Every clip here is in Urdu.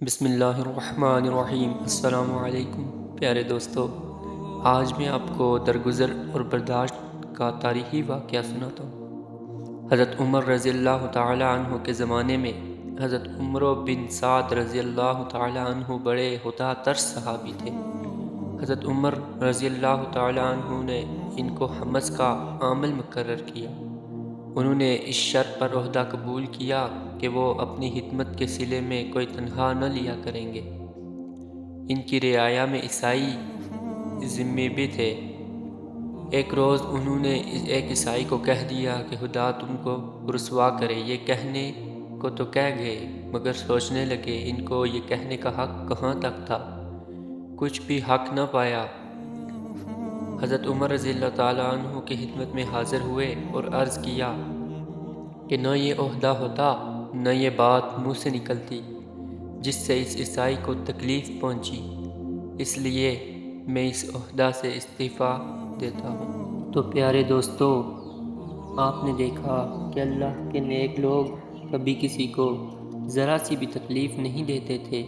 بسم اللہ الرحمن الرحیم۔ السلام علیکم پیارے دوستو، آج میں آپ کو درگزر اور برداشت کا تاریخی واقعہ سناتا ہوں۔ حضرت عمر رضی اللہ تعالی عنہ کے زمانے میں حضرت عمر بن سعد رضی اللہ تعالی عنہ بڑے خدا ترس صحابی تھے۔ حضرت عمر رضی اللہ تعالی عنہ نے ان کو حمص کا عامل مقرر کیا۔ انہوں نے اس شرط پر عہدہ قبول کیا کہ وہ اپنی خدمت کے صلے میں کوئی تنخواہ نہ لیا کریں گے۔ ان کی رعایا میں عیسائی ذمہ بھی تھے۔ ایک روز انہوں نے ایک عیسائی کو کہہ دیا کہ خدا تم کو رسوا کرے۔ یہ کہنے کو تو کہہ گئے، مگر سوچنے لگے ان کو یہ کہنے کا حق کہاں تک تھا۔ کچھ بھی حق نہ پایا۔ حضرت عمر رضی اللہ تعالیٰ عنہ کی خدمت میں حاضر ہوئے اور عرض کیا کہ نہ یہ عہدہ ہوتا، نہ یہ بات منہ سے نکلتی جس سے اس عیسائی کو تکلیف پہنچی، اس لیے میں اس عہدہ سے استعفیٰ دیتا ہوں۔ تو پیارے دوستو، آپ نے دیکھا کہ اللہ کے نیک لوگ کبھی کسی کو ذرا سی بھی تکلیف نہیں دیتے تھے،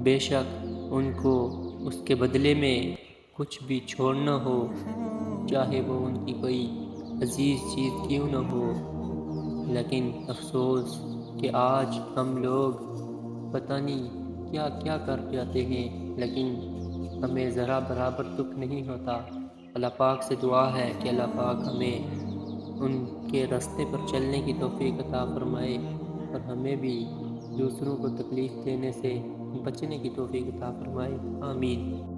بے شک ان کو اس کے بدلے میں کچھ بھی چھوڑنا ہو، چاہے وہ ان کی کوئی عزیز چیز کیوں نہ ہو۔ لیکن افسوس کہ آج ہم لوگ پتہ نہیں کیا کیا کر جاتے ہیں، لیکن ہمیں ذرا برابر دکھ نہیں ہوتا۔ اللہ پاک سے دعا ہے کہ اللہ پاک ہمیں ان کے راستے پر چلنے کی توفیق عطا فرمائے اور ہمیں بھی دوسروں کو تکلیف دینے سے بچنے کی توفیق عطا فرمائے۔ آمین۔